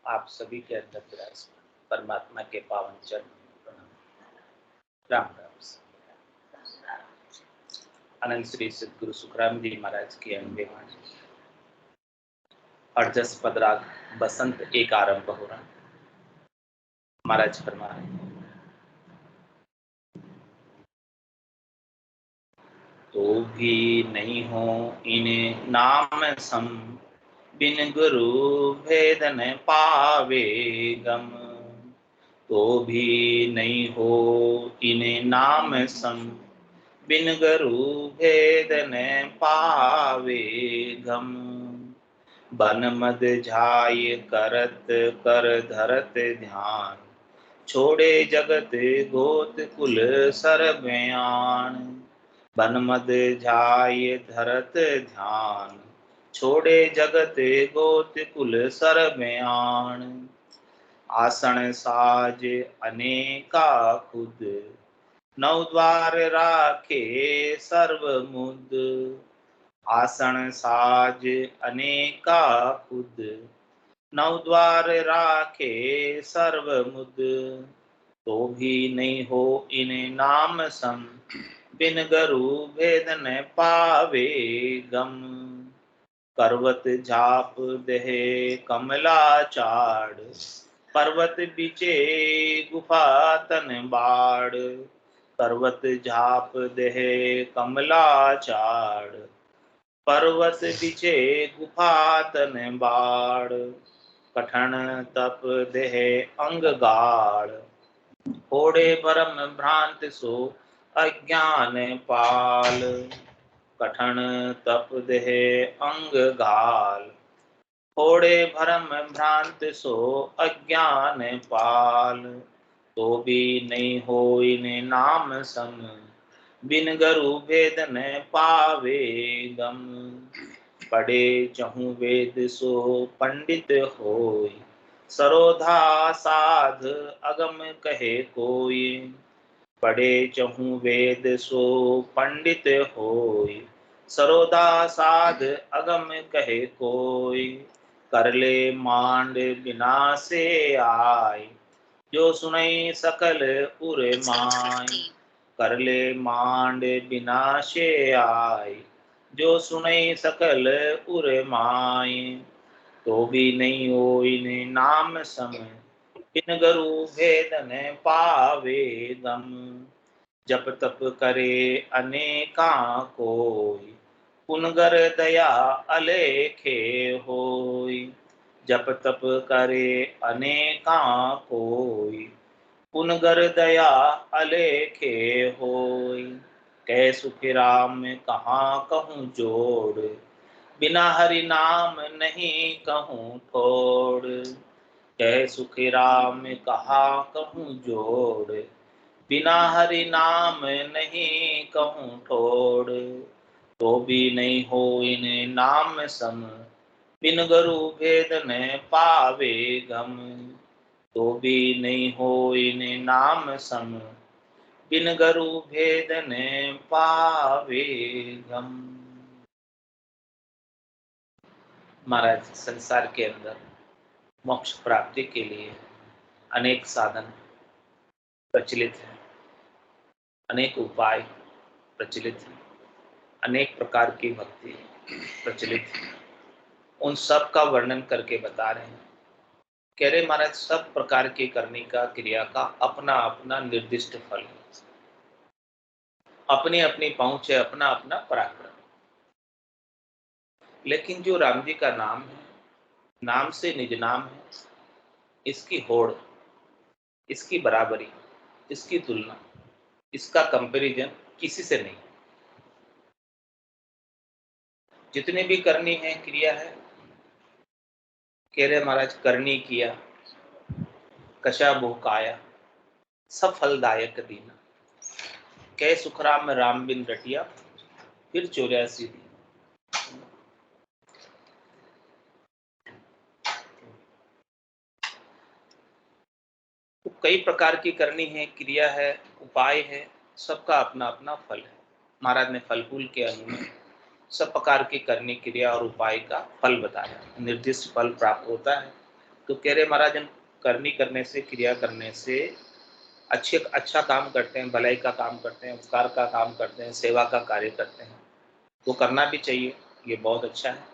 आप सभी के अंदर विराजमान परमात्मा के पावन चरण प्रणाम। राम राम। अनंत श्री सद्गुरु सुखराम जी महाराज की अनबे वाणी। अर्जस पदराग बसंत एक आरंभ हो रहा। महाराज फरमा रहे तो भी नहीं हो इन्हें नाम सम, बिन गुरु भेद न पावे गम। तो भी नहीं हो इन्हें नाम सम, बिन गुरु भेद न पावे गम। बन मद झाय करत कर धरत ध्यान, छोड़े जगत गोत कुल सरबयान। बन मद झाय धरत ध्यान, छोड़े जगत गोत कुल सरबयान। आसन साज अनेका खुद, नौ द्वार राखे सर्व मुद। आसन साज अनेका खुद, नौ द्वार राखे सर्व मुद। तो भी नहीं हो इन्हें नाम सम, बिन गुरु भेद न पावे गम। पर्वत झाप दहे कमला चाड़, पर्वत बिचे गुफा तन बाड़। पर्वत झाप दहे कमला चाड़, पर्वत बिचे गुफा तन बाड़। कठन तप देह अंग गाड़, फोड़े भरम भ्रांत सो अज्ञान पाल। कठन तप देह अंग गाल, फोड़े भरम भ्रांत सो अज्ञान पाल। तो भी नहीं हो इन्हें नाम सम, बिन गुरु भेद न पावे गम। पढ़े चहु वेद सो पंडित होय, सरोधा साध अगम कहे कोई। पढ़े चहु वेद सो पंडित होय, सरोधा साध अगम कहे कोई। कर ले मांड बिना से आय, जो सुनई सकल उर माय। कर ले मांड बिना से आय, जो सुनई सकल उर माय। तो भी नहीं हो इन्हें नाम सम, बिन गुरु भेद न पावे गम। जप तप करे अनेका कोई, पुनगर दया अलेखे होय। जप तप करे अनेका कोई, पुनगर दया अलेखे होय। कै सुख राम कहाँ कहूँ जोड़, बिना हरि नाम नहीं कहूँ ठोड़। कै सुख राम कहाँ कहूँ जोड़, बिना हरि नाम नहीं कहूँ ठोड़। तो भी नहीं हो इन्हें नाम सम, बिन गुरु भेद न पावे गम। तो भी नहीं हो इन्हें नाम सम, बिन गुरु भेद न पावे गम। महाराज संसार के अंदर मोक्ष प्राप्ति के लिए अनेक साधन प्रचलित हैं, अनेक उपाय प्रचलित हैं, अनेक प्रकार की भक्ति प्रचलित है। उन सब का वर्णन करके बता रहे हैं। कह रहे महाराज सब प्रकार की करने का क्रिया का अपना अपना निर्दिष्ट फल है, अपनी अपनी पहुंच है, अपना अपना पराक्रम। लेकिन जो राम जी का नाम है, नाम से निज नाम है, इसकी होड़, इसकी बराबरी, इसकी तुलना, इसका कंपैरिजन किसी से नहीं। जितने भी करनी है क्रिया है, कह रहे महाराज करनी किया कशा भूकाया, सब फलदायक दीना। कै सुखराम राम बिन रटिया, फिर 84 दी। तो कई प्रकार की करनी है क्रिया है, उपाय है, सबका अपना अपना फल है। महाराज ने फलफूल के अनुमान सब प्रकार की करनी क्रिया और उपाय का फल बताया। निर्दिष्ट फल प्राप्त होता है, तो कह रहे महाराज हम करनी करने से, क्रिया करने से अच्छा काम करते हैं, भलाई का काम करते हैं, उपकार का काम करते हैं, सेवा का कार्य करते हैं, वो करना भी चाहिए, ये बहुत अच्छा है।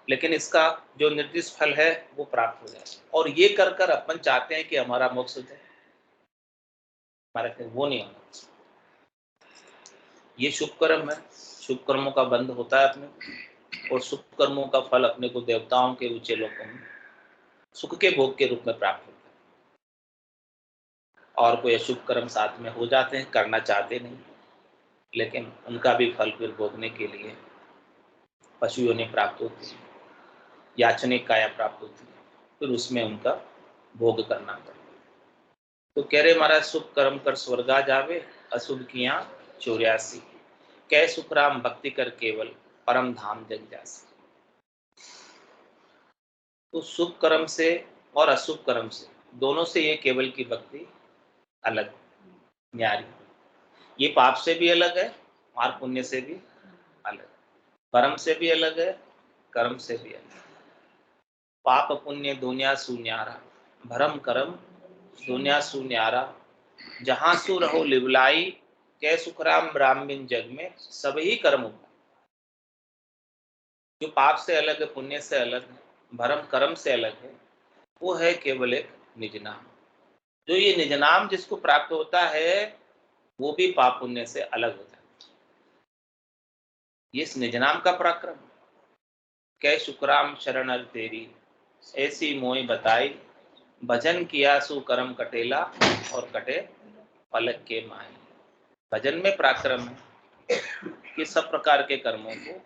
लेकिन इसका जो निर्दिष्ट फल है वो प्राप्त हो जाए, और ये कर कर अपन चाहते हैं कि हमारा मोक्ष हो जाए, हमारा वो नहीं होना। ये शुभ कर्म है, शुभ कर्मों का बंध होता है अपने, और शुभ कर्मों का फल अपने को देवताओं के ऊंचे लोकों में सुख के भोग के रूप में प्राप्त होता है। और कोई अशुभ कर्म साथ में हो जाते हैं, करना चाहते नहीं, लेकिन उनका भी फल फिर भोगने के लिए पशु योनि प्राप्त होती है, याचनिक काया प्राप्त होती है, फिर उसमें उनका भोग करना पड़ता है। तो कह रहे महाराज शुभ कर्म कर स्वर्गा जावे, अशुभ किया 84, कै सुख राम भक्ति कर केवल, परम धाम जग जासी। तो शुभ कर्म से और अशुभ कर्म से, दोनों से ये केवल की भक्ति अलग, न्यारी। ये पाप से भी अलग है और पुण्य से भी अलग, कर्म से भी अलग है, कर्म से भी अलग। पाप पुण्य दुनिया सुन्यारा, भरम करम दुनिया सुन्यारा, जहां सु रहो लिवलाई, कै सुखराम ब्राह्मण जग में सभी कर्म। जो पाप से अलग है, पुण्य से अलग है, भरम कर्म से अलग है, वो है केवल एक निज नाम। जो ये निज नाम जिसको प्राप्त होता है वो भी पाप पुण्य से अलग होता है। ये इस निज नाम का पराक्रम। कै शुक्राम शरण अर तेरी, ऐसी मोई बताई, भजन किया सु कर्म कटेला, और कटे पलक के माई। भजन में पराक्रम है कि सब प्रकार के कर्मों को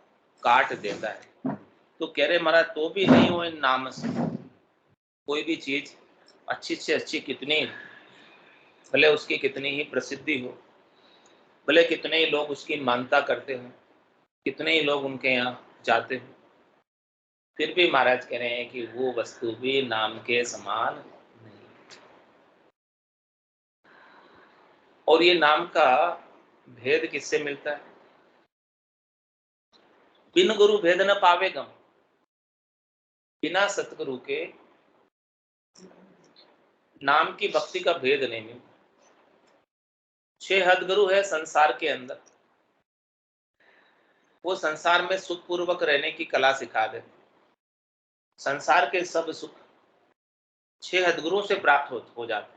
काट देता है। तो कह रहे महाराज तो भी नहीं हो इन नाम से, कोई भी चीज अच्छी से अच्छी कितनी, भले उसकी कितनी ही प्रसिद्धि हो, भले कितने ही लोग उसकी मानता करते हो, कितने ही लोग उनके यहाँ जाते हो, फिर भी महाराज कह रहे हैं कि वो वस्तु भी नाम के समान नहीं। और ये नाम का भेद किससे मिलता है? बिन गुरु भेद न पावे गम, बिना सतगुरु के नाम की भक्ति का भेद नहीं मिलता। 6 हदगुरु है संसार के अंदर, वो संसार में सुखपूर्वक रहने की कला सिखा देते। संसार के सब सुख 6 हदगुरुओं से प्राप्त हो जाते।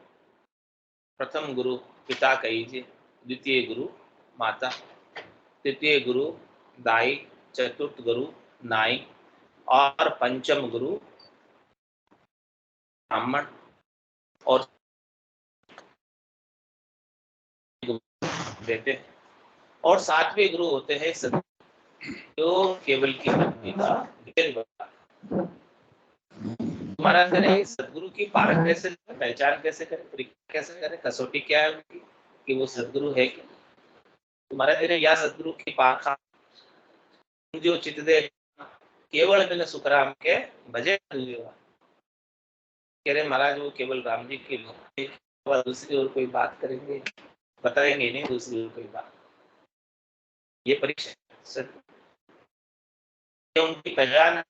प्रथम गुरु पिता कहीजिए, द्वितीय गुरु माता, तृतीय गुरु दाई, चतुर्थ गुरु नाई, और पंचम गुरु ब्राह्मण, और देते हैं। और 7वें गुरु होते हैं सदगुरु, जो केवल की भक्ति का भेद बताते। तुम्हारा करें सदगुरु की पारख कैसे, पहचान कैसे करें, परीक्षा कैसे करें, कसौटी क्या है उनकी कि वो सदगुरु है क्या? तुम्हारा तेरे या सदगुरु की पारखा जो चित दे, केवल बिन सुखराम के भजे। कह रहे महाराज वो केवल राम जी की भक्ति, दूसरी और कोई बात करेंगे बताएंगे नहीं, दूसरी और कोई बात। ये परीक्षा उनकी पहचान है।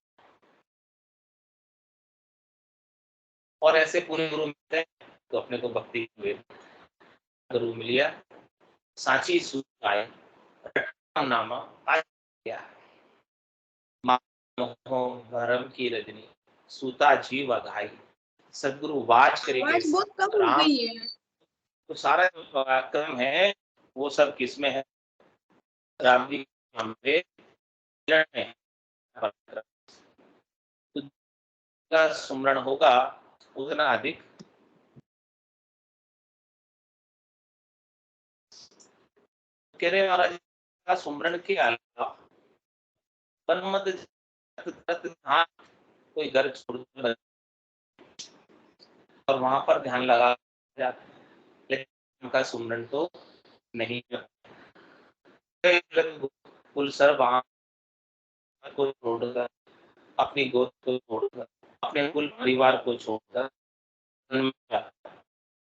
और ऐसे पूरे गुरु मिलते हैं तो अपने को भक्ति हुए गुरु मिल गया, सांची सूत आए नामा आया, भरम की रजनी सूता जीव अघाई, सदगुरु वाच करेंगे बहुत कम हो राम। गई है। तो सारा जो पराक्रम है वो सब किसमें है? राम जी हमारे चरण में है पराक्रम। तो जितना सुमरण होगा उतना अधिक कह रहे महाराज का सुमरण के अलावा हाँ, कोई घर छोड़ और वहां पर ध्यान लगा जाता है, लेकिन उनका सुमरण तो नहीं। कुल सर्व को छोड़कर, अपनी गोद को छोड़कर, अपने कुल परिवार को छोड़कर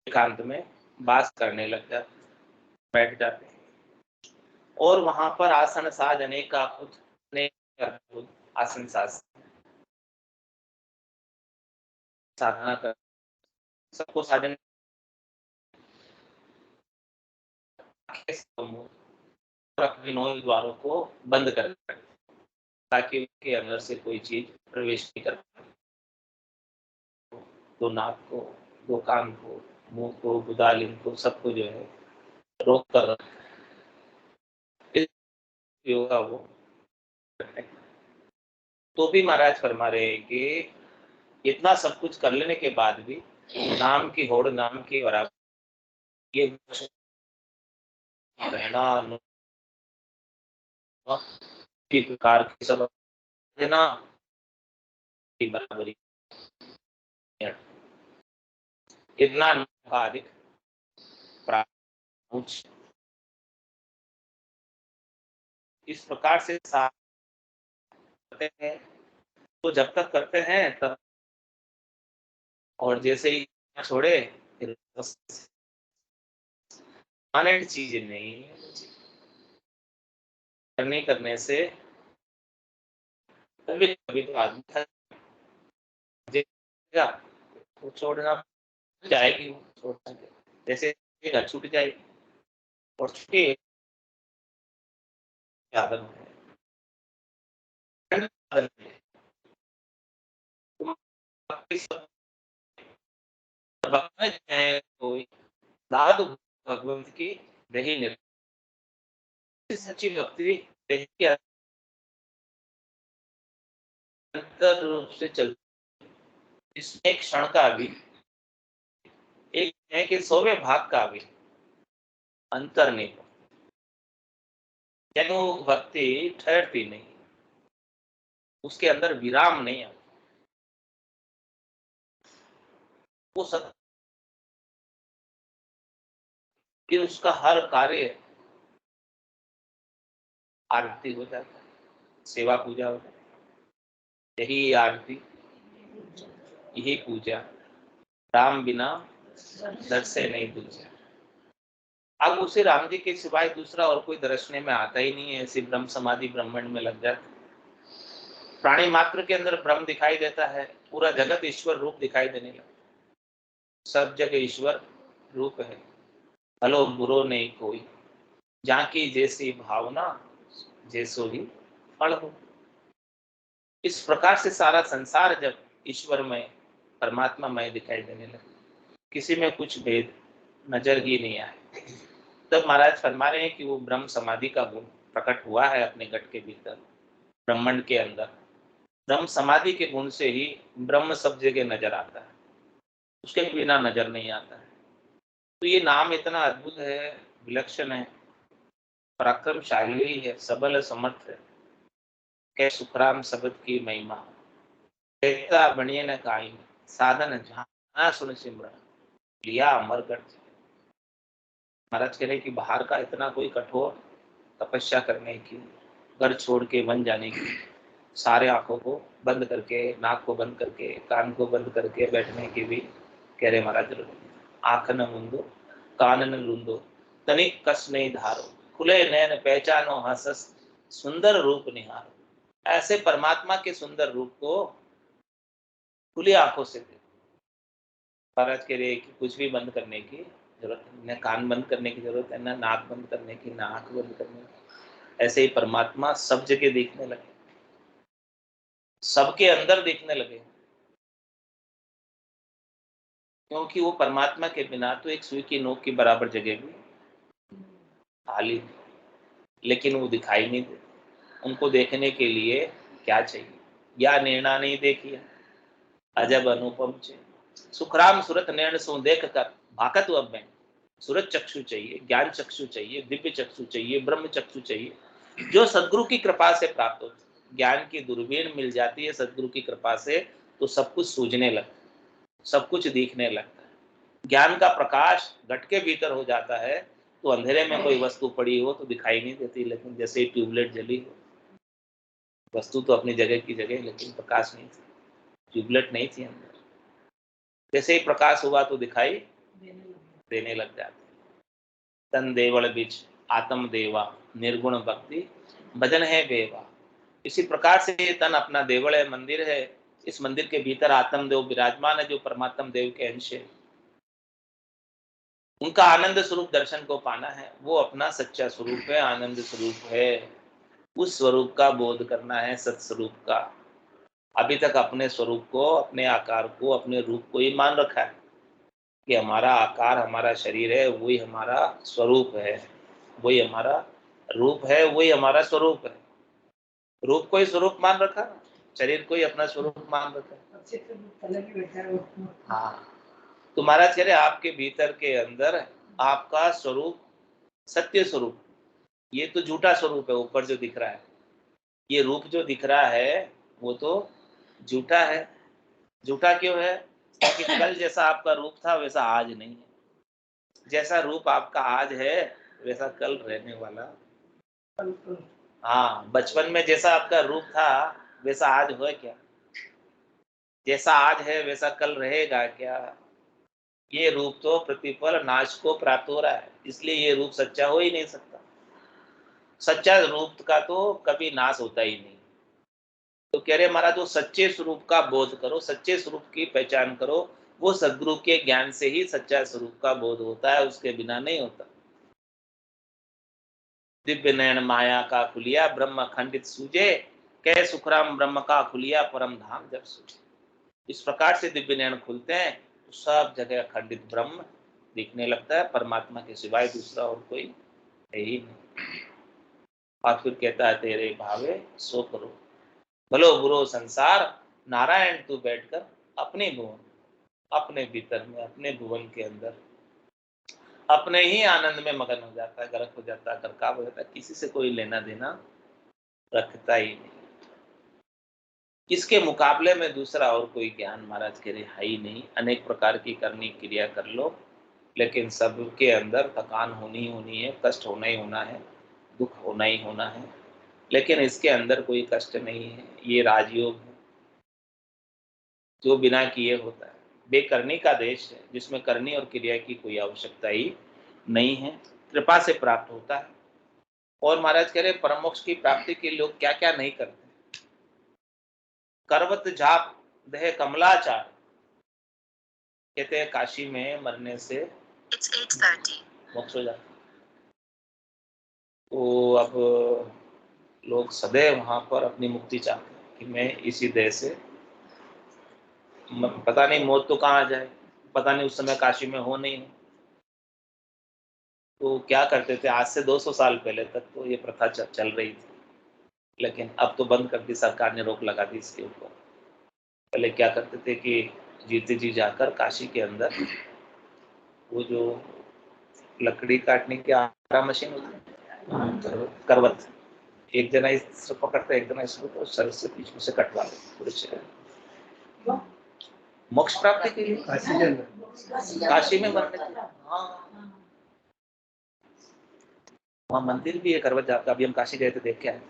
एकांत में वास करने लग जाते, बैठ जाते हैं। और वहां पर आसन साज अनेक का खुद आसन साज साधना कर सबको साधन और अपने 9 द्वारों को बंद कर दें, ताकि उनके अंदर से कोई चीज प्रवेश नहीं कर पाए। दो नाक को, दो कान को, मुंह को, गुदालिन को, सबको जो है रोक कर इस योगा वो करते हैं। तो भी महाराज फरमा रहे हैं कि इतना सब कुछ कर लेने के बाद भी नाम की होड़, नाम की बराबर ये रहना की प्रकार की सब देना की बराबरी है। इतना अधिक प्राप्त इस प्रकार से साथ करते हैं, तो जब तक करते हैं तब, और जैसे ही छोड़े फिर परमानेंट चीज नहीं है। करने करने से कभी कभी तो आदमी थक जाएगा, वो छोड़ना जाएगी, वो छोड़ना जाएगा। जैसे छूट जाएगी और छुट्टी आदत है, आदत है। तुम भगवत है कोई साधु भगवंत की रही निर्भर सच्ची भक्ति देखिए अंतर रूप से चल, इसमें एक क्षण का भी, एक है कि 100वें भाग का भी अंतर नहीं, यानी वो भक्ति ठहरती नहीं, उसके अंदर विराम नहीं आता, वो सब कि उसका हर कार्य आरती हो जाता है, सेवा पूजा हो जाती है। यही आरती, यही पूजा, राम बिना दर से नहीं दूजा। अब उसे राम जी के सिवाय दूसरा और कोई दर्शने में आता ही नहीं है, ऐसी ब्रह्म समाधि ब्रह्मांड में लग जाते। प्राणी मात्र के अंदर ब्रह्म दिखाई देता है, पूरा जगत ईश्वर रूप दिखाई देने लगा, सब जगह ईश्वर रूप है, भलो बुरो नहीं कोई, जाकी जैसी भावना जैसो ही फल हो। इस प्रकार से सारा संसार जब ईश्वरमय परमात्मामय दिखाई देने लगा, किसी में कुछ भेद नजर ही नहीं आए, तब महाराज फरमा रहे हैं कि वो ब्रह्म समाधि का गुण प्रकट हुआ है अपने घट के भीतर, ब्रह्मांड के अंदर। ब्रह्म समाधि के गुण से ही ब्रह्म सब जगह नजर आता है, उसके बिना नजर नहीं आता है। तो ये नाम इतना अद्भुत है, विलक्षण है, पराक्रमशाली है, सबल समर्थ है, कै सुखराम शब्द की महिमा कहता बनिए न काई, साधन जहां सुन सिमरन लिया अमरगढ़। महाराज कह रहे कि बाहर का इतना कोई कठोर तपस्या करने की, घर छोड़ के वन जाने की, सारे आंखों को बंद करके, नाक को बंद करके, कान को बंद करके बैठने की भी कह रहे महाराज, आंख न मुंदो, कान न लूंदो, तनिक कस नहीं धारो, खुले नैन पहचानो हंसस, सुंदर रूप निहारो। ऐसे परमात्मा के सुंदर रूप को खुली आंखों से देखो। महाराज कह रहे कि कुछ भी बंद करने की जरूरत नहीं, न कान बंद करने की जरूरत है, न नाक बंद करने की, न आंख बंद करने की। ऐसे ही परमात्मा सब जगह देखने लगे, सबके अंदर देखने लगे, क्योंकि वो परमात्मा के बिना तो एक सुई की नोक की बराबर जगह भी खाली, लेकिन वो दिखाई नहीं देते। उनको देखने के लिए क्या चाहिए, या निर्णय नहीं देखिए, अजब अनुपम चे सुखराम सुरत नैन सो देख कर भाकत अब में। सूरज चक्षु चाहिए, ज्ञान चक्षु चाहिए, दिव्य चक्षु चाहिए, ब्रह्म चक्षु चाहिए, जो सदगुरु की कृपा से प्राप्त होती है। ज्ञान की दूरबीन मिल जाती है सदगुरु की कृपा से, तो सब कुछ सूझने लगता है, सब कुछ दिखने लगता है। ज्ञान का प्रकाश घट के भीतर हो जाता है, तो अंधेरे में कोई वस्तु पड़ी हो तो दिखाई नहीं देती, लेकिन जैसे ही ट्यूबलाइट जली हो, वस्तु तो अपनी जगह की जगह, लेकिन प्रकाश नहीं थी, ट्यूबलाइट नहीं थी अंदर, जैसे ही प्रकाश हुआ तो दिखाई देने लग जाती। तन देवल बीच आत्म देवा, निर्गुण भक्ति भजन है बेवा। इसी प्रकार से ये तन अपना देवल है, मंदिर है, इस मंदिर के भीतर आत्म देव विराजमान है, जो परमात्म देव के अंश है। उनका आनंद स्वरूप दर्शन को पाना है, वो अपना सच्चा स्वरूप है, आनंद स्वरूप है। उस स्वरूप का बोध करना है, सत्स्वरूप का। अभी तक अपने स्वरूप को, अपने आकार को, अपने रूप को ही मान रखा है कि हमारा आकार, हमारा शरीर है, वही हमारा स्वरूप है, वही हमारा रूप है, वही हमारा स्वरूप है। रूप को ही स्वरूप मान रखा, शरीर को ही अपना स्वरूप मान रखा। हाँ, तो महाराज कह रहे आपके भीतर के अंदर आपका स्वरूप सत्य स्वरूप, ये तो झूठा स्वरूप है ऊपर जो दिख रहा है। ये रूप जो दिख रहा है वो तो झूठा है। झूठा क्यों है? क्योंकि कल जैसा आपका रूप था वैसा आज नहीं है। जैसा रूप आपका आज है वैसा कल रहने वाला। हाँ, बचपन में जैसा आपका रूप था वैसा आज हो क्या? जैसा आज है वैसा कल रहेगा क्या? ये रूप तो प्रतिपल नाश को प्राप्त हो रहा है, इसलिए ये रूप सच्चा हो ही नहीं सकता। सच्चा रूप का तो कभी नाश होता ही नहीं। तो कह रहे महाराज, जो सच्चे स्वरूप का बोध करो, सच्चे स्वरूप की पहचान करो, वो सदगुरु के ज्ञान से ही सच्चा स्वरूप का बोध होता है, उसके बिना नहीं होता। दिव्य नयन माया का खुलिया ब्रह्म खंडित सूझे, कह सुखराम ब्रह्म का खुलिया परम धाम जब सूझे। इस प्रकार से दिव्य नयन खुलते हैं तो सब जगह अखंडित ब्रह्म दिखने लगता है, परमात्मा के सिवाय दूसरा और कोई है ही नहीं। और फिर कहता है तेरे भावे सो करो, भलो बुरो संसार नारायण तू बैठकर अपने भुवन, अपने भीतर में, अपने भुवन के अंदर अपने ही आनंद में मगन हो जाता है, गर्क हो जाता है, गरकाब हो जाता है, किसी से कोई लेना देना रखता ही नहीं। इसके मुकाबले में दूसरा और कोई ज्ञान महाराज के लिए है ही नहीं। अनेक प्रकार की करनी क्रिया कर लो, लेकिन सबके अंदर थकान होनी होनी है, कष्ट होना ही होना है, दुख होना ही होना है, लेकिन इसके अंदर कोई कष्ट नहीं है। ये राजयोग है जो बिना किए होता है। बेकरनी का देश है जिसमें करनी और क्रिया की कोई आवश्यकता ही नहीं है, कृपा से प्राप्त होता है। और महाराज कह रहे परम मोक्ष की प्राप्ति के लोग क्या क्या नहीं करते। करवत झाप देह कमलाचार, कहते हैं काशी में मरने से मोक्ष हो जाता। तो अब लोग सदैव वहां पर अपनी मुक्ति चाहते हैं कि मैं इसी देह से, पता नहीं मौत तो कहाँ आ जाए, पता नहीं उस समय काशी में हो नहीं हो। तो क्या करते थे, आज से 200 साल पहले तक तो ये प्रथा चल रही थी, लेकिन अब तो बंद कर दी सरकार ने, रोक लगा दी इसके ऊपर। पहले क्या करते थे कि जीते जी जाकर काशी के अंदर वो जो लकड़ी काटने की आरा मशीन होती है, करवत, एक जना इससे पकड़ता है, एक जना इसको, तो सर से बीच में से कटवा दे पूरे शरीर, मोक्ष प्राप्ति के लिए काशी में मरने के लिए। हाँ, वहाँ मंदिर भी है करवत जाप का, अभी हम काशी गए थे देख के आए।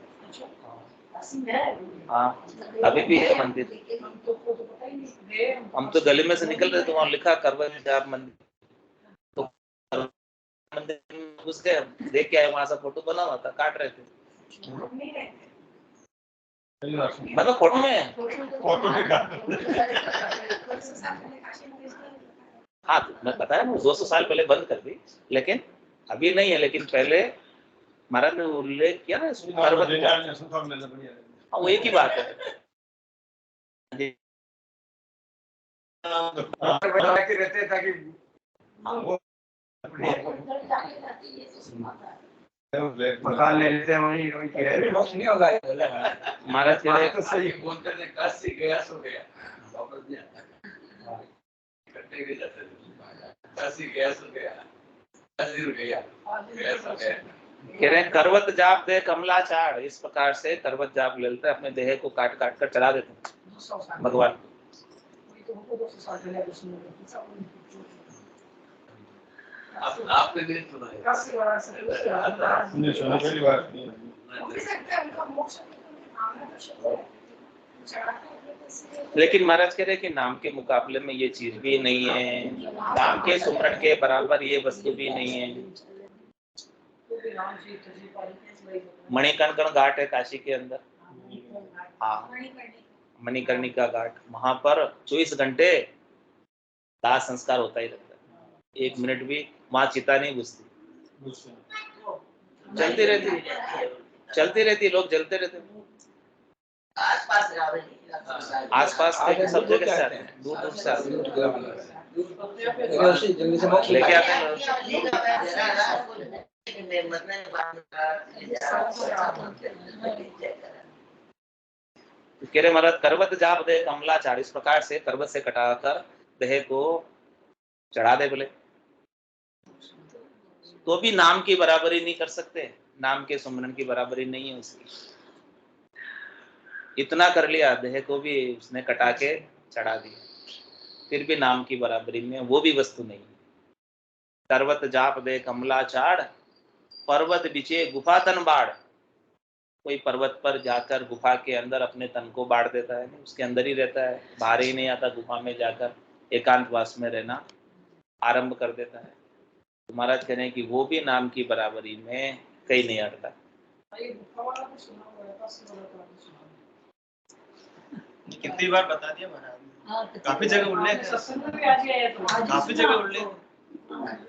हाँ, अभी भी है मंदिर। हम तो गली में से निकल रहे थे, वहाँ लिखा करवत जाप मंदिर, तो मंदिर में घुस गए, देख के आए, वहाँ से फोटो बना हुआ था, काट रहे थे। मतलब फोटो में हाँ, तो मैं पता है 200 साल पहले बंद कर दी, लेकिन अभी नहीं है, लेकिन पहले महाराज ने उल्लेख किया ना, हाँ, वो एक ही बात है। मकान ले लेते हैं वहीं नहीं होगा। महाराज तो सही बोलते थे, काशी गया सो गया, वापस नहीं आता। काशी गया सो गया, काशी गया सो गया। कह रहे करवत जाप दे कमलाचार, इस प्रकार से करवत जाप ले लेते, अपने देह को काट काट कर चला देते भगवान। आपने नहीं सुना लेकिन महाराज कह रहे कि नाम के मुकाबले में ये चीज भी नहीं है, नाम के सुमरण के बराबर ये वस्तु भी नहीं है। मणिकर्णिका घाट है काशी के अंदर। हाँ, मणिकर्णिका घाट, वहां पर 24 घंटे दाह संस्कार होता ही रहता है। 1 मिनट भी वहां चिता नहीं बुझती, चलती रहती, लोग जलते रहते। आसपास के सब जगह से आते हैं, दूर दूर से आते हैं, लेके आते हैं लोग। कह रहे महाराज करवत जाप दे कमलाचार, इस प्रकार से करवत से कटाकर देह को चढ़ा दे बोले, तो भी नाम की बराबरी नहीं कर सकते, नाम के सुमरन की बराबरी नहीं है उसकी। इतना कर लिया, देह को भी उसने कटा के चढ़ा दिया, फिर भी नाम की बराबरी में वो भी वस्तु नहीं। करवत जाप दे कमलाचार, पर्वत बिचे गुफा तन बाढ़। कोई पर्वत पर जाकर गुफा के अंदर अपने तन को बाढ़ देता है, उसके अंदर ही रहता है, बाहर ही नहीं आता, गुफा में जाकर एकांतवास में रहना आरंभ कर देता है। तो महाराज कह रहे हैं कि वो भी नाम की बराबरी में कहीं नहीं अड़ता। कितनी बार बता दिया महाराज, काफी जगह उल्लेख है, काफी जगह उल्लेख।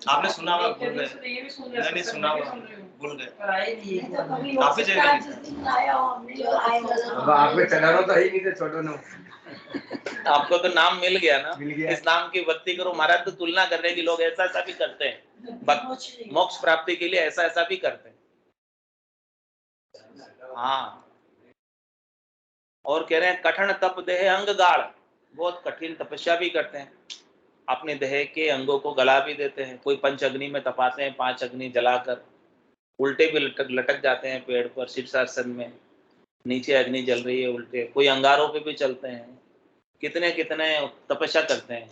आपने सुना हुआ भूल गए, नहीं सुना हुआ भूल गए, काफी जगह। अब आप में चला रहा तो ही नहीं थे छोटो नो। आपको तो नाम मिल गया ना, मिल गया। इस नाम की भक्ति करो। महाराज तो तुलना कर रहे हैं कि लोग ऐसा ऐसा भी करते हैं, मोक्ष प्राप्ति के लिए ऐसा ऐसा भी करते हैं। हाँ, और कह रहे हैं कठिन तप देह अंग गाढ़, बहुत कठिन तपस्या भी करते हैं, अपने देह के अंगों को गला भी देते हैं। कोई पंच अग्नि में तपाते हैं, 5 अग्नि जलाकर, उल्टे भी लटक जाते हैं पेड़ पर शीर्षासन में, नीचे अग्नि जल रही है उल्टे। कोई अंगारों पे भी चलते हैं, कितने कितने तपस्या करते हैं।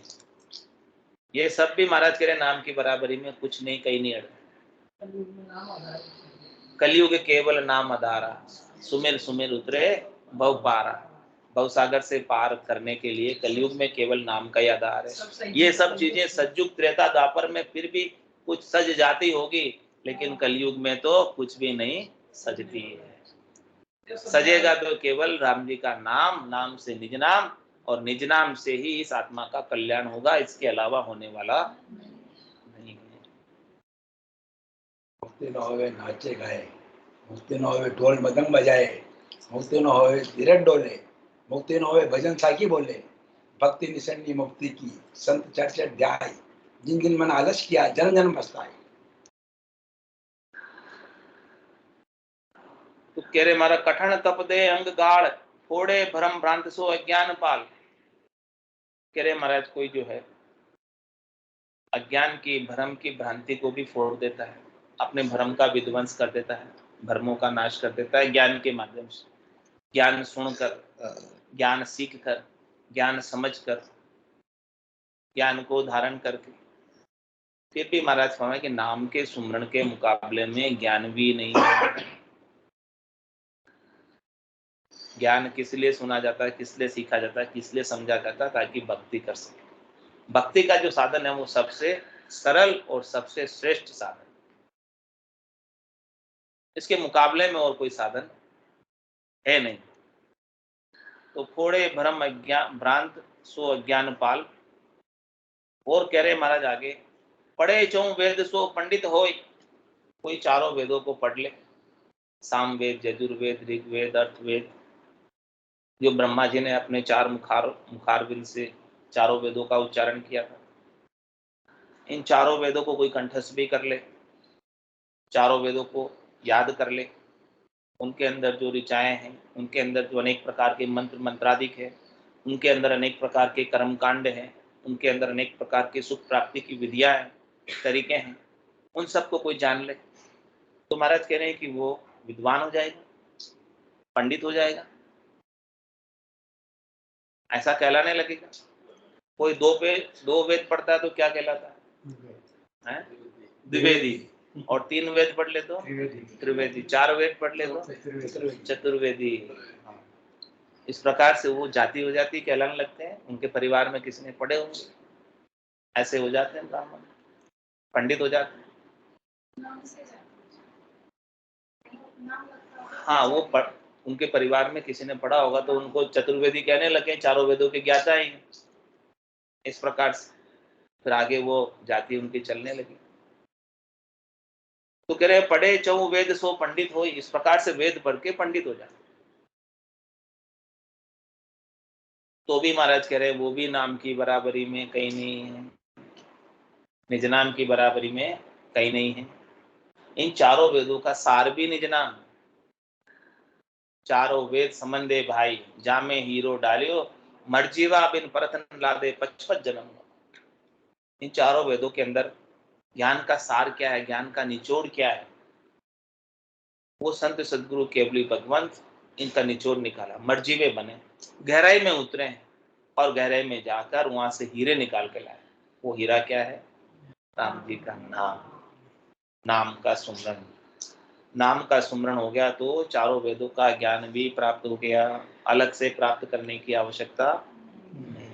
ये सब भी महाराज कह रहे नाम की बराबरी में कुछ नहीं, कहीं नहीं अड़े। कलयुग केवल नाम आधारा, सुमिर सुमिर उतरे भव पारा। भव सागर से पार करने के लिए कलयुग में केवल नाम का ही आधार है। ये सब चीजें सतयुग त्रेता द्वापर में फिर भी कुछ सज जाती होगी, लेकिन कलयुग में तो कुछ भी नहीं सजती है। सजेगा तो केवल राम जी का नाम, नाम से निज नाम, और निज नाम से ही इस आत्मा का कल्याण होगा, इसके अलावा होने वाला नहीं है। मुक्ति न होवे नाचे गाए, मुक्ति न होवे ढोल मदंग बजाए, मुक्ति न होवे धीरज डोले, मुक्ति न होवे भजन साखी बोले, भक्ति निसन्नी मुक्ति की संत चर्चा ध्याय, जिन जिन मन आलस किया जन जन पछताए। तो कह रहे मारा कठिन तप दे अंग गाढ़, फोड़े भ्रम भ्रांत सो अज्ञान पाल। कह रहे महाराज कोई जो है अज्ञान की भ्रम की भ्रांति को भी फोड़ देता है, अपने भ्रम का विध्वंस कर देता है, भ्रमों का नाश कर देता है ज्ञान के माध्यम से। ज्ञान सुनकर, ज्ञान सीख कर, ज्ञान समझ कर, ज्ञान को धारण करके। फिर भी महाराज फरमाए कि नाम के सुमरण के मुकाबले में ज्ञान भी नहीं है। ज्ञान किस लिए सुना जाता है, किस लिए सीखा जाता है, किस लिए समझा जाता है? ताकि भक्ति कर सके। भक्ति का जो साधन है वो सबसे सरल और सबसे श्रेष्ठ साधन, इसके मुकाबले में और कोई साधन है नहीं। तो फोड़े भ्रम अज्ञान भ्रांत सो अज्ञान पाल। और कह रहे महाराज आगे, पढ़े चौ वेद सो पंडित होय। कोई चारों वेदों को पढ़ ले, सामवेद, यजुर्वेद, ऋग्वेद, अर्थवेद, जो ब्रह्मा जी ने अपने 4 मुखारबिंद से चारों वेदों का उच्चारण किया था, इन चारों वेदों को कोई कंठस्थ भी कर ले, चारों वेदों को याद कर ले, उनके अंदर जो ऋचाएं हैं, उनके अंदर जो अनेक प्रकार के मंत्र मंत्रादिक है, उनके अंदर अनेक प्रकार के कर्मकांड हैं, उनके अंदर अनेक प्रकार के सुख प्राप्ति की विधियां हैं, तरीके हैं, उन सबको कोई जान ले तो महाराज कह रहे हैं कि वो विद्वान हो जाएगा, पंडित हो जाएगा, ऐसा कहलाने लगेगा। कोई 2 वेद पढ़ता है तो क्या कहलाता है? द्विवेदी। और 3 वेद पढ़ ले तो त्रिवेदी, 4 वेद पढ़ ले तो चतुर्वेदी। इस प्रकार से वो जाति हो जाती कहलाने लगते हैं। उनके परिवार में किसी ने पढ़े होंगे, ऐसे हो जाते हैं ब्राह्मण, पंडित हो जाते हैं। हाँ, वो उनके परिवार में किसी ने पढ़ा होगा तो उनको चतुर्वेदी कहने लगे, चारों वेदों के ज्ञाता ही हैं। इस प्रकार से फिर आगे वो जाति उनकी चलने लगी। तो कह रहे पढ़े चौ वेद सो पंडित हो, इस प्रकार से वेद पढ़ के पंडित हो जाते। तो भी महाराज कह रहे वो भी नाम की बराबरी में कहीं नहीं है, निज नाम की बराबरी में कहीं नहीं है। इन चारों वेदों का सार भी निज नाम। चारों वेद संबंधे भाई, जामे हीरो डालियो, मर्जीवा बिन परतन लादे पचपत जन्म। इन चारों वेदों के अंदर ज्ञान का सार क्या है, ज्ञान का निचोड़ क्या है, वो संत सदगुरु केवली भगवंत इनका निचोड़ निकाला। मर्जीवे बने, गहराई में उतरे और गहराई में जाकर वहां से हीरे निकाल के लाए। वो हीरा क्या है? राम जी का नाम, नाम का सुमरन। नाम का सुमरन हो गया तो चारों वेदों का ज्ञान भी प्राप्त हो गया, अलग से प्राप्त करने की आवश्यकता नहीं।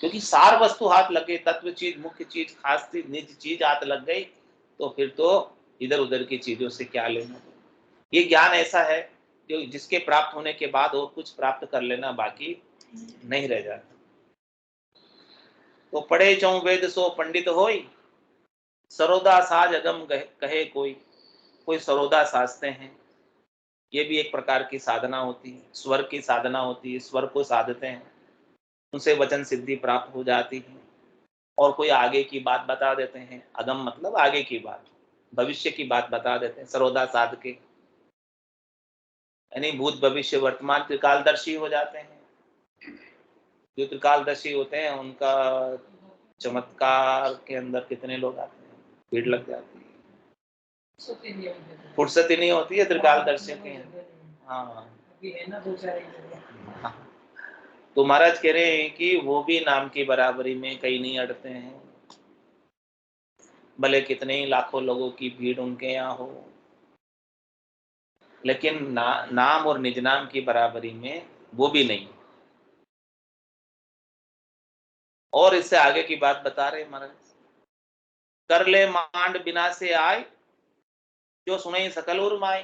क्योंकि सार वस्तु हाथ लगे, तत्व चीज, मुख्य चीज, खास चीज, निज चीज हाथ लग गई तो फिर तो इधर उधर की चीजों से क्या लेना। ये ज्ञान ऐसा है जो जिसके प्राप्त होने के बाद और कुछ प्राप्त कर लेना बाकी नहीं रह जाता। तो पढ़े चौ वेद सो पंडित होई, सरोदा साज अगम कहे कोई। कोई सरोदा साजते हैं, ये भी एक प्रकार की साधना होती है, स्वर की साधना होती है। स्वर को साधते हैं, उनसे वचन सिद्धि प्राप्त हो जाती है। और कोई आगे की बात बता देते हैं, अगम मतलब आगे की बात, भविष्य की बात बता देते हैं सरोदा साध के, यानी भूत भविष्य वर्तमान त्रिकालदर्शी हो जाते हैं। जो त्रिकालदर्शी होते हैं उनका चमत्कार के अंदर कितने लोग आते हैं, भीड़ लग जाती है, फुर्सत ही नहीं होती है त्रिकालदर्शी के। हाँ, तो महाराज कह रहे हैं कि वो भी नाम की बराबरी में कहीं नहीं अड़ते हैं, भले कितने ही लाखों लोगों की भीड़ उनके यहाँ हो, लेकिन नाम और निज नाम की बराबरी में वो भी नहीं। और इससे आगे की बात बता रहे महाराज, कर ले मांड बिना से आए, जो सुने सकल उर माए।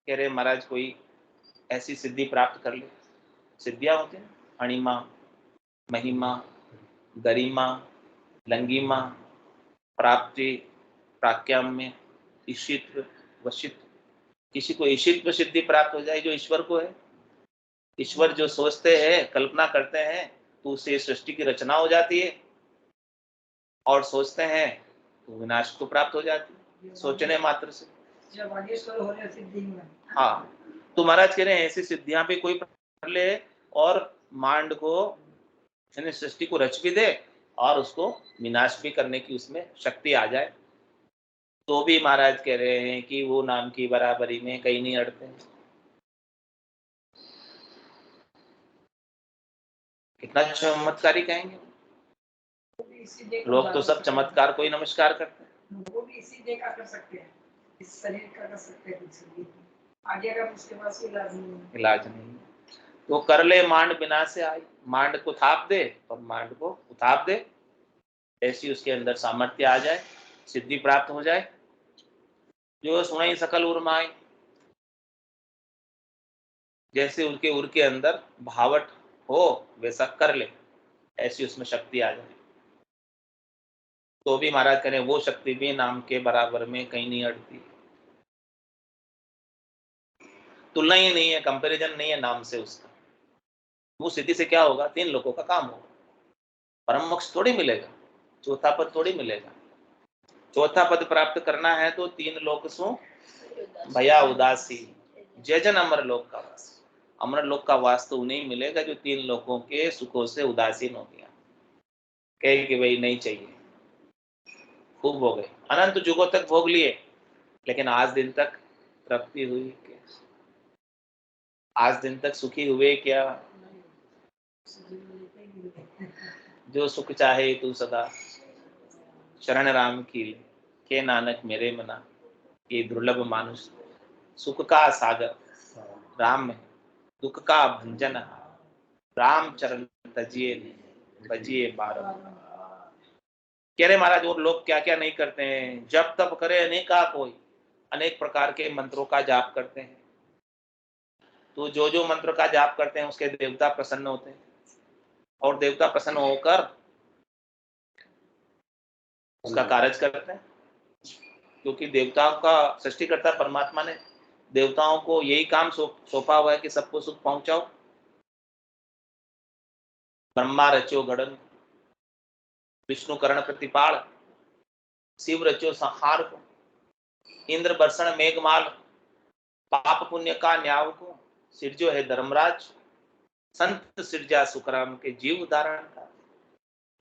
कह रहे महाराज कोई ऐसी सिद्धि प्राप्त कर ले, सिद्धियां होती हैं, अणिमा, महिमा, गरिमा, लंगिमा, प्राप्ति, प्राक्याम्य, ईशित्व, वशित्व। किसी को ईशित्व सिद्धि प्राप्त हो जाए जो ईश्वर को है। ईश्वर जो सोचते हैं, कल्पना करते हैं तो उससे सृष्टि की रचना हो जाती है, और सोचते हैं तो विनाश को प्राप्त हो जाती है सोचने मात्र से। हाँ, तो महाराज कह रहे हैं ऐसी सिद्धियां भी कोई कर ले और मांड को, यानी सृष्टि को रच भी दे और उसको विनाश भी करने की उसमें शक्ति आ जाए, तो भी महाराज कह रहे हैं कि वो नाम की बराबरी में कहीं नहीं अड़ते। कितना चमत्कारी कहेंगे, लोग तो सब चमत्कार को ही नमस्कार करते हैं। वो भी इसी जगह कर सकते हैं, इस शरीर का कर सकते हैं, आगे अगर उसके पास इलाज नहीं। तो कर ले मांड बिना से आई, मांड को थाप दे और मांड को उताप दे, ऐसी उसके अंदर सामर्थ्य आ जाए, सिद्धि प्राप्त हो जाए। जो सुनाई सकल उर्माई, जैसे उनके उर के अंदर भावट हो वैसा कर ले, ऐसी उसमें शक्ति आ जाए। तो भी महाराज करें वो शक्ति भी नाम के बराबर में कहीं नहीं अड़ती, तुलना ही नहीं है, कंपैरिजन नहीं है नाम से उसका। वो सिद्धि से क्या होगा, 3 लोगों का काम होगा, परम मोक्ष थोड़ी मिलेगा, चौथा पद थोड़ी मिलेगा। चौथा पद प्राप्त करना है तो 3 लोक सु भया उदासी, जय जन अमर लोक का वास। अमर लोक का वास तो उन्हें मिलेगा जो 3 लोकों के सुखों से उदासीन हो गया, कहे कि भाई नहीं चाहिए, खूब हो गए, अनंत युगों तक भोग लिए, लेकिन आज दिन तक तृप्ति हुई क्या, आज दिन तक सुखी हुए क्या। जो सुख चाहे तू सदा शरण राम की, के नानक मेरे मना, ये दुर्लभ मानुष। सुख का सागर राम है, दुख का भंजन राम चरण तजिए बजिए बारह। कह रहे महाराज और लोग क्या क्या नहीं करते हैं, जब तब करे अनेका कोई, अनेक प्रकार के मंत्रों का जाप करते हैं, तो जो जो मंत्र का जाप करते हैं उसके देवता प्रसन्न होते हैं और देवता प्रसन्न होकर उसका कार्य करते हैं, क्योंकि देवताओं का सृष्टिकर्ता परमात्मा ने देवताओं को यही काम सौंपा हुआ है कि सबको सुख पहुंचाओ। ब्रह्मा रचो गड़न, विष्णु कर्ण प्रतिपाल, शिव रचो संहार को, इंद्र बर्षण मेघमाल, पाप पुण्य का न्याव को, सिरजो है धर्मराज, संत सिरजा सुखराम के जीव उदाहरण का।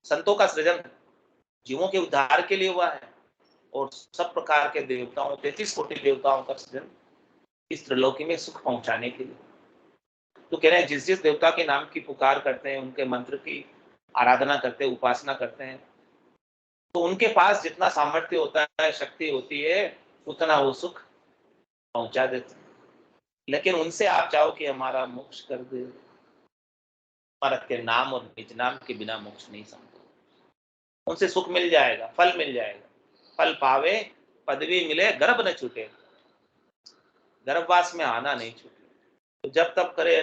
संतों का सृजन जीवों के उद्धार के लिए हुआ है और सब प्रकार के देवताओं 33 कोटि देवताओं का सृजन इस त्रिलोकी में सुख पहुंचाने के लिए। तो कह रहे हैं जिस जिस देवता के नाम की पुकार करते हैं, उनके मंत्र की आराधना करते हैं, उपासना करते हैं, तो उनके पास जितना सामर्थ्य होता है, शक्ति होती है, उतना वो सुख पहुंचा देते हैं। लेकिन उनसे आप चाहो कि हमारा मोक्ष कर दे, परत के नाम और निज नाम के बिना मोक्ष नहीं संभव। उनसे सुख मिल जाएगा, फल मिल जाएगा, फल पावे पदवी मिले, गर्भ न छूटे, गर्भवास में आना नहीं छूटे। तो जब तब करे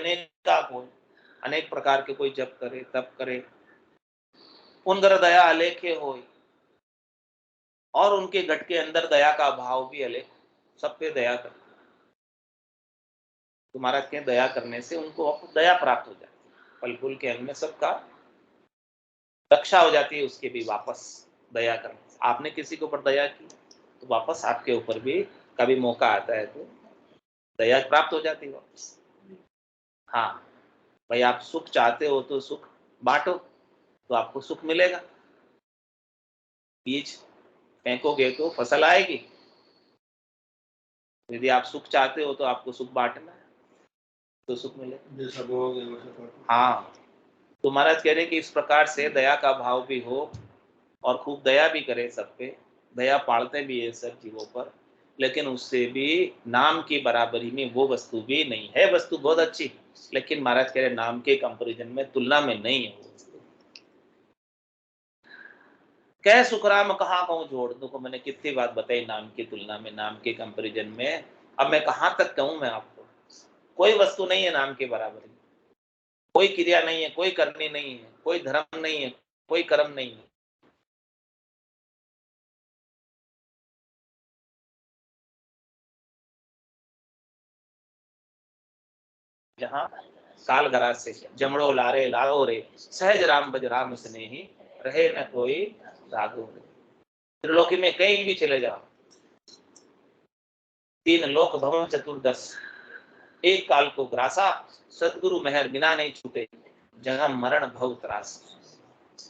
अनेक प्रकार के कोई जप करे, तप करे, पुनगर दया अलेखे होय, और उनके घट के अंदर दया का भाव भी अलेख, सब पे दया करते। तो महाराज के दया करने से उनको दया प्राप्त हो जाती है, फल फूल के अंग में सबका रक्षा हो जाती है उसके भी वापस दया करने से। आपने किसी के ऊपर दया की तो वापस आपके ऊपर भी कभी मौका आता है तो दया प्राप्त हो जाती है वापस। हाँ भाई, आप सुख चाहते हो तो सुख बांटो तो आपको सुख मिलेगा। बीज फेंकोगे तो फसल आएगी। यदि आप सुख चाहते हो तो आपको सुख बांटना है तो सुख मिलेगा। हाँ, तो महाराज कह रहे हैं कि इस प्रकार से दया का भाव भी हो और खूब दया भी करे सब पे, दया पालते भी है सब जीवों पर, लेकिन उससे भी नाम की बराबरी में वो वस्तु भी नहीं है। वस्तु बहुत अच्छी, लेकिन महाराज कह रहे नाम के कंपैरिजन में, तुलना में नहीं है वो वस्तु। कह सुखराम कहाँ कहूँ जोड़ दो को, मैंने कितनी बात बताई नाम की तुलना में, नाम के कंपैरिजन में। अब मैं कहाँ तक कहूँ मैं आपको, कोई वस्तु नहीं है नाम के बराबरी, कोई क्रिया नहीं है, कोई करनी नहीं है, कोई धर्म नहीं है, कोई कर्म नहीं है। जहाँ काल गरा से जमड़ो लारे लागो रे, सहज राम बज राम स्नेही, रहे न कोई रागो रे। त्रिलोकी में कहीं भी चले जाओ, 3 लोक भवन चतुर्दश, एक काल को ग्रासा, सदगुरु मेहर बिना नहीं छूटे, जन्म मरण भव त्रास।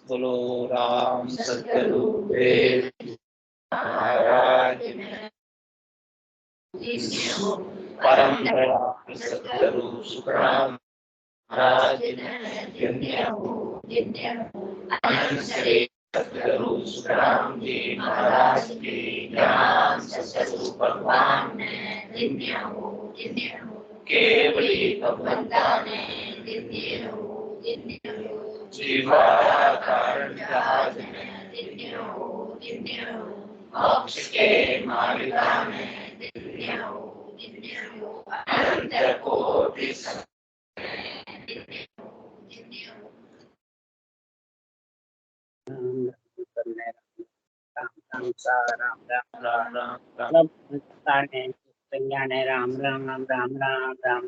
बोलो राम सतगुरु देव महाराज, परम दया सतगुरु सुखराम महाराज, सतगुरु सुखराम जी महाराज की ज्ञान सतगुरु भगवान ने केवली भगवंता ने जीवा कारण जहाज में, मोक्ष के मालिका ने अनंत कोटि राम राम राम राम राम राम राम राम राम राम राम